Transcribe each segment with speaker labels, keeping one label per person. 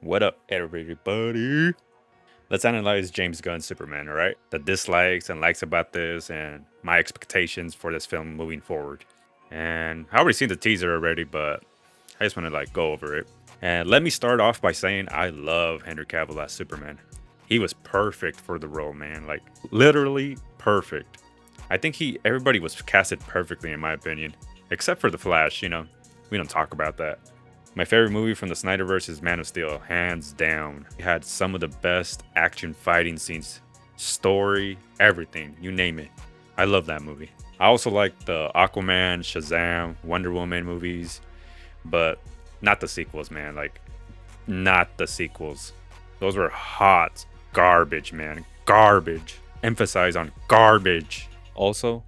Speaker 1: What up, everybody? Let's analyze James Gunn's Superman, alright? The dislikes and likes about this, and my expectations for this film moving forward. And I already seen the teaser already, but I just want to go over it. And let me start off by saying I love Henry Cavill as Superman. He was perfect for the role, man. Like literally perfect. I think everybody was casted perfectly in my opinion, except for the Flash. We don't talk about that. My favorite movie from the Snyderverse is Man of Steel, hands down. It had some of the best action fighting scenes, story, everything, you name it. I love that movie. I also like the Aquaman, Shazam, Wonder Woman movies, but not the sequels, man. Not the sequels. Those were hot garbage, man. Garbage. Emphasize on garbage. Also,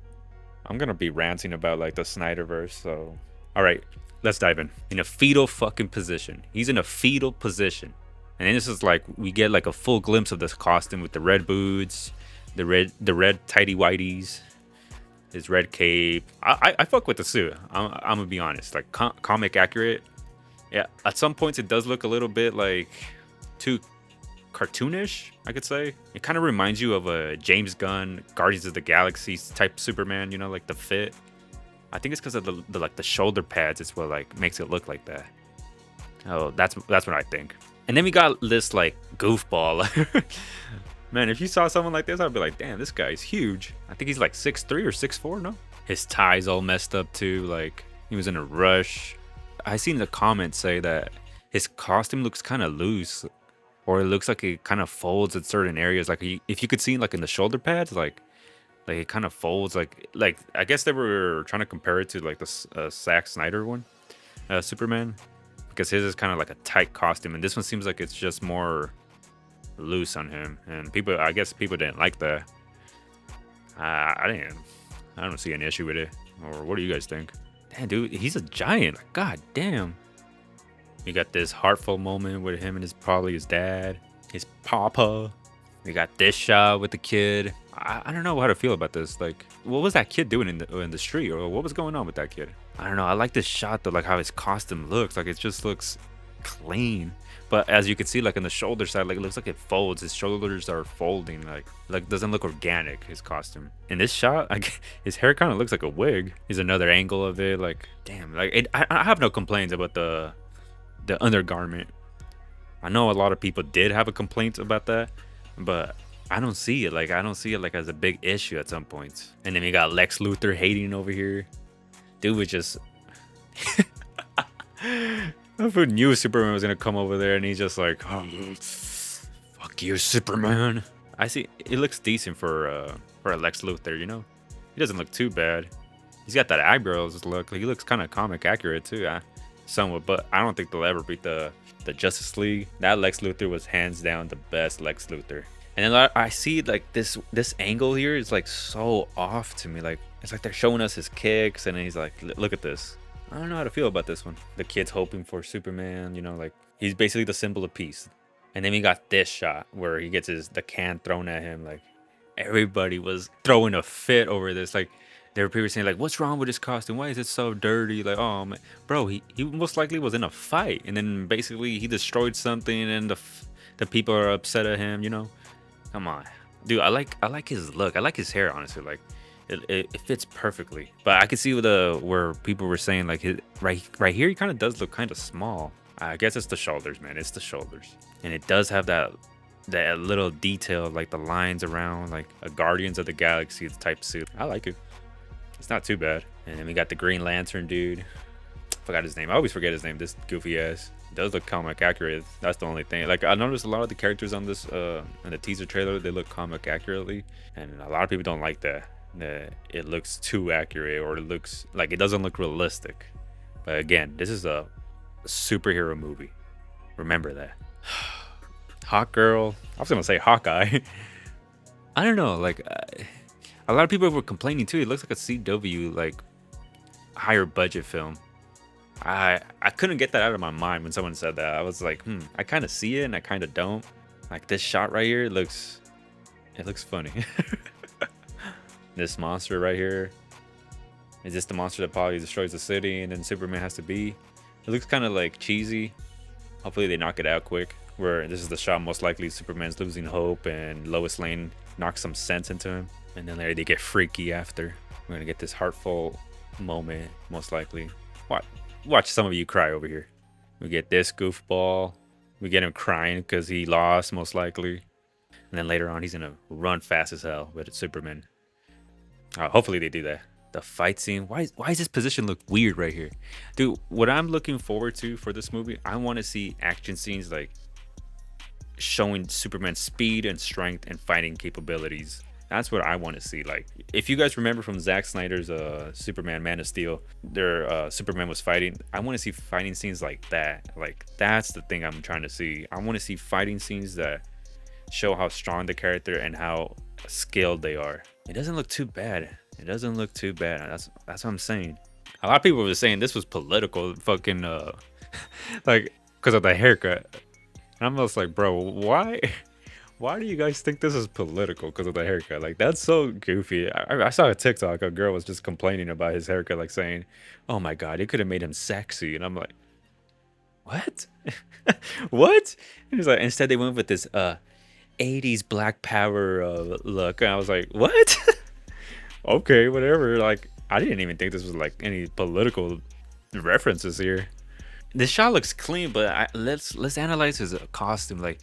Speaker 1: I'm gonna be ranting about the Snyderverse, so alright, let's dive in. In a fetal fucking position. He's in a fetal position. And then this is we get a full glimpse of this costume with the red boots, the red tidy whities, his red cape. I fuck with the suit. I'm gonna be honest. Comic accurate. Yeah, at some points it does look a little bit too cartoonish, I could say. It kind of reminds you of a James Gunn Guardians of the Galaxy type Superman, like the fit. I think it's because of the shoulder pads. It's what makes it look like that. Oh, that's what I think. And then we got this goofball. Man, if you saw someone like this, I'd be like, damn, this guy's huge. I think he's 6'3" or 6'4", no? His tie's all messed up too. He was in a rush. I seen the comments say that his costume looks kind of loose, or it looks like it kind of folds in certain areas. If you could see in the shoulder pads, it kind of folds. I guess they were trying to compare it to the Zack Snyder one, Superman, because his is kind of a tight costume, and this one seems like it's just more loose on him. And I guess people didn't like that. I didn't. I don't see an issue with it. Or what do you guys think? Damn, dude, he's a giant. God damn. You got this heartful moment with him and probably his dad, his papa. We got this shot with the kid. I don't know how to feel about this. What was that kid doing in the street, or what was going on with that kid? I don't know. I like this shot though, how his costume looks. It just looks clean. But as you can see, in the shoulder side, it looks like it folds. His shoulders are folding. Doesn't look organic. His costume. In this shot, his hair kind of looks like a wig. Here's another angle of it. Damn. I have no complaints about the undergarment. I know a lot of people did have a complaint about that, but I don't see it. I don't see it as a big issue at some points. And then we got Lex Luthor hating over here. Dude was just who knew Superman was gonna come over there, and he's just oh, fuck you, Superman. I see it looks decent for a Lex Luthor, He doesn't look too bad. He's got that eyebrows look. He looks kind of comic accurate too, somewhat, but I don't think they'll ever beat the Justice League. That Lex Luthor was hands down the best Lex Luthor. And then I see this angle here is so off to me. It's they're showing us his kicks, and he's look at this. I don't know how to feel about this one. The kid's hoping for Superman, he's basically the symbol of peace. And then we got this shot where he gets the can thrown at him. Everybody was throwing a fit over this. They were people saying what's wrong with his costume? Why is it so dirty? Oh man, bro, he most likely was in a fight, and then basically he destroyed something, and the people are upset at him. Come on, dude. I like his look. I like his hair, honestly. It fits perfectly. But I could see where people were saying his right here, he kind of does look kind of small. I guess it's the shoulders, man. It's the shoulders, and it does have that little detail, the lines around a Guardians of the Galaxy type suit. I like it. It's not too bad. And then we got the Green Lantern dude. Forgot his name. I always forget his name. This goofy ass. It does look comic accurate. That's the only thing. I noticed a lot of the characters on this in the teaser trailer, they look comic accurately, and a lot of people don't like that. That it looks too accurate, or it looks it doesn't look realistic. But again, this is a superhero movie. Remember that. Hawk Girl. I was gonna say Hawkeye. I don't know. A lot of people were complaining too. It looks like a CW higher budget film. I couldn't get that out of my mind when someone said that. I was I kind of see it and I kind of don't. This shot right here, it looks funny. This monster right here, is this the monster that probably destroys the city and then Superman has to be? It looks kind of cheesy. Hopefully they knock it out quick. Where this is the shot most likely Superman's losing hope and Lois Lane knocks some sense into him. And then later they get freaky after. We're gonna get this heartful moment, most likely. Watch some of you cry over here. We get this goofball. We get him crying because he lost, most likely. And then later on, he's gonna run fast as hell with Superman. Hopefully they do that. The fight scene. Why does this position look weird right here, dude? What I'm looking forward to for this movie, I want to see action scenes like showing Superman's speed and strength and fighting capabilities. That's what I want to see. Like, if you guys remember from Zack Snyder's Superman Man of Steel, their Superman was fighting. I want to see fighting scenes like that. Like, that's the thing I'm trying to see. I want to see fighting scenes that show how strong the character and how skilled they are. It doesn't look too bad. It doesn't look too bad. That's what I'm saying. A lot of people were saying this was political, fucking like because of the haircut. And I'm just like, bro, why? Why do you guys think this is political because of the haircut? Like, that's so goofy. I saw a TikTok. A girl was just complaining about his haircut, like saying, "Oh my god, it could have made him sexy." And I'm like, what? What? And he's like, instead they went with this 80s Black Power look. And I was like, what? Okay, whatever. Like, I didn't even think this was like any political references here. This shot looks clean, but let's analyze his costume. Like,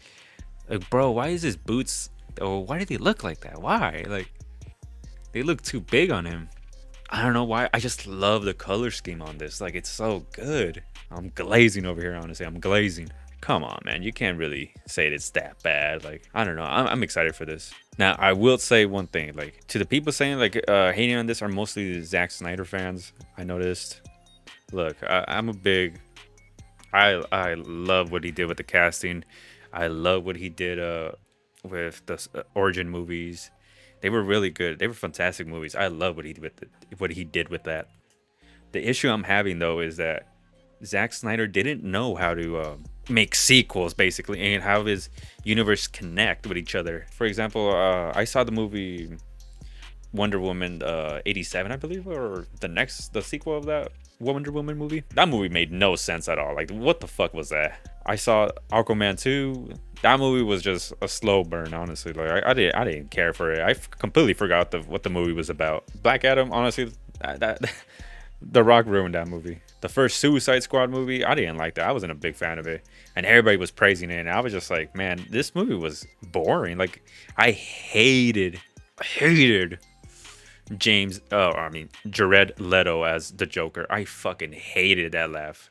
Speaker 1: bro, why is his boots? Oh, why do they look like that? Why? Like, they look too big on him. I don't know why. I just love the color scheme on this. Like, it's so good. I'm glazing over here, honestly. I'm glazing. Come on, man. You can't really say it's that bad. Like, I don't know. I'm excited for this. Now, I will say one thing. Like, to the people saying, like, hating on this are mostly the Zack Snyder fans. I noticed. Look, I'm a big... I love what he did with the casting. I love what he did with the origin movies. They were really good. They were fantastic movies. I love what he did with what he did with that. The issue I'm having though is that Zack Snyder didn't know how to make sequels basically and how his universe connect with each other. For example, I saw the movie Wonder Woman 87, I believe, or the sequel of that Wonder Woman movie. That movie made no sense at all. Like, what the fuck was that? I saw Aquaman 2. That movie was just a slow burn, honestly. Like, I didn't care for it. I completely forgot what the movie was about. Black Adam, honestly, that The Rock ruined that movie. The first Suicide Squad movie, I didn't like that. I wasn't a big fan of it, and everybody was praising it. And I was just like, man, this movie was boring. Like, I hated Jared Leto as the Joker. I fucking hated that laugh.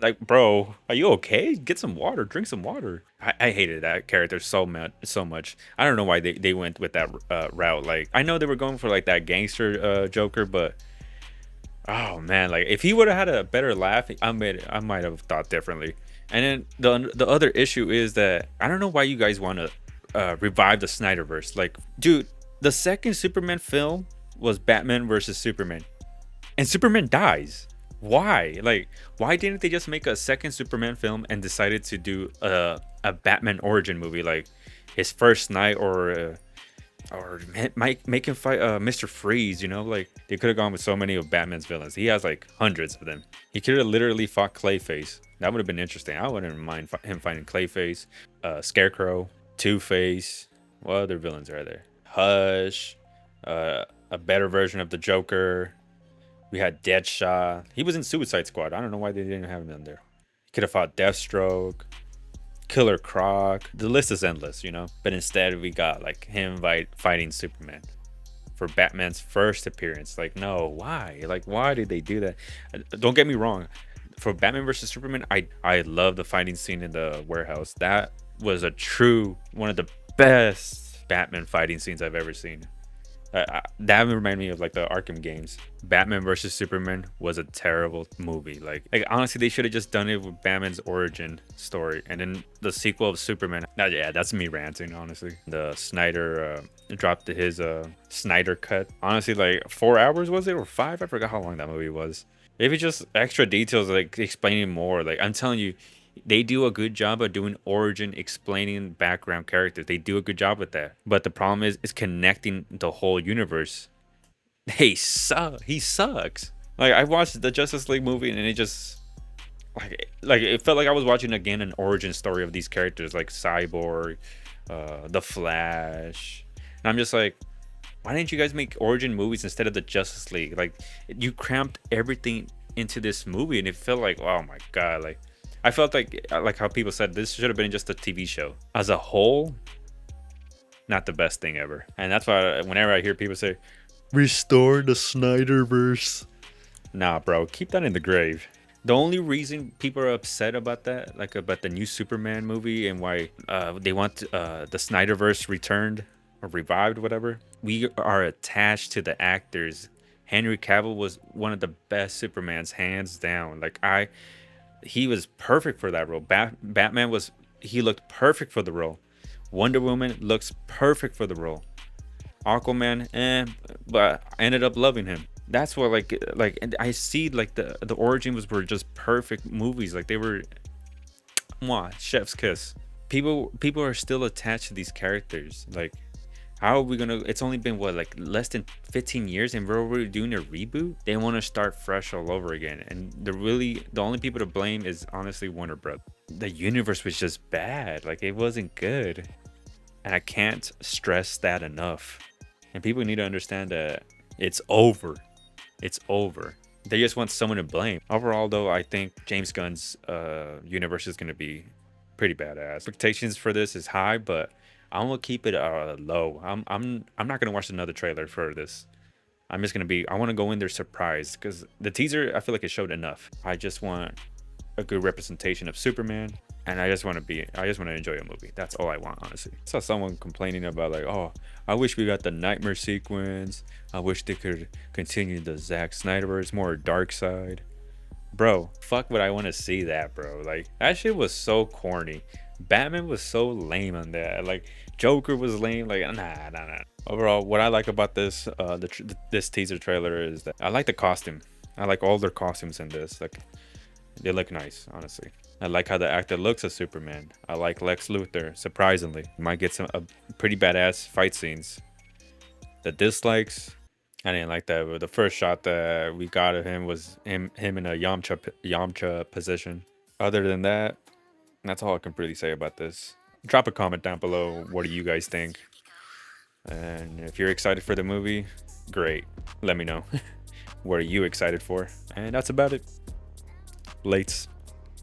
Speaker 1: Like, bro, are you okay? Get some water. Drink some water. I hated that character so much. I don't know why they went with that route. Like, I know they were going for like that gangster Joker, but oh man, like if he would have had a better laugh, I might have thought differently. And then the other issue is that I don't know why you guys want to revive the Snyderverse. Like, dude, the second Superman film was Batman versus Superman, and Superman dies. Why? Like, why didn't they just make a second Superman film and decided to do a Batman origin movie, like his first night, or make him fight Mr. Freeze? You know, like they could have gone with so many of Batman's villains. He has like hundreds of them. He could have literally fought Clayface. That would have been interesting. I wouldn't mind him fighting Clayface, Scarecrow, Two-Face. What other villains are there? Hush, a better version of the Joker. We had Deadshot. He was in Suicide Squad. I don't know why they didn't have him in there. He could have fought Deathstroke, Killer Croc. The list is endless, you know? But instead, we got like him fighting Superman for Batman's first appearance. Like, no, why? Like, why did they do that? Don't get me wrong. For Batman versus Superman, I love the fighting scene in the warehouse. That was one of the best Batman fighting scenes I've ever seen. That reminded me of like the Arkham games. Batman versus Superman was a terrible movie. Like honestly, they should have just done it with Batman's origin story, and then the sequel of Superman. Yeah, that's me ranting. Honestly, the Snyder dropped his Snyder cut. Honestly, like 4 hours was it or 5? I forgot how long that movie was. Maybe just extra details, like explaining more. Like, I'm telling you, they do a good job of doing origin, explaining background characters. They do a good job with that. But the problem is connecting the whole universe. He sucks. Like I watched the Justice League movie and it just like it felt like I was watching again an origin story of these characters like Cyborg, the Flash. And I'm just like, why didn't you guys make origin movies instead of the Justice League? Like you cramped everything into this movie and it felt like, oh my god, like I felt like how people said this should have been just a TV show. As a whole, not the best thing ever. And that's why whenever I hear people say, restore the Snyderverse. Nah, bro, keep that in the grave. The only reason people are upset about that, like about the new Superman movie and why they want the Snyderverse returned or revived, whatever, we are attached to the actors. Henry Cavill was one of the best Supermans, hands down. He was perfect for that role. Batman was, he looked perfect for the role. Wonder Woman looks perfect for the role. Aquaman, but I ended up loving him. That's what and I see like the origins were just perfect movies. Like they were, mwah, chef's kiss. People are still attached to these characters. Like, how are we gonna? It's only been what, like less than 15 years, and we're already doing a reboot. They want to start fresh all over again, and the only people to blame is honestly Warner Bros. The universe was just bad. Like it wasn't good, and I can't stress that enough. And people need to understand that it's over. It's over. They just want someone to blame. Overall, though, I think James Gunn's universe is going to be pretty badass. Expectations for this is high, but I'm gonna keep it low. I'm not gonna watch another trailer for this. I'm just gonna be. I want to go in there surprised because the teaser, I feel like it showed enough. I just want a good representation of Superman, and I just want to enjoy a movie. That's all I want, honestly. I saw someone complaining about like, oh, I wish we got the nightmare sequence. I wish they could continue the Zack Snyderverse, more dark side. Bro, fuck would I want to see that, bro? Like that shit was so corny. Batman was so lame on that. Like Joker was lame. Like nah. Overall, what I like about this teaser trailer is that I like the costume. I like all their costumes in this. Like they look nice, honestly. I like how the actor looks as Superman. I like Lex Luthor. Surprisingly, might get some pretty badass fight scenes. The dislikes, I didn't like that. But the first shot that we got of him was him in a Yamcha position. Other than that, that's all I can really say about this. Drop a comment down below. What do you guys think? And if you're excited for the movie, great. Let me know. What are you excited for? And that's about it. Lates.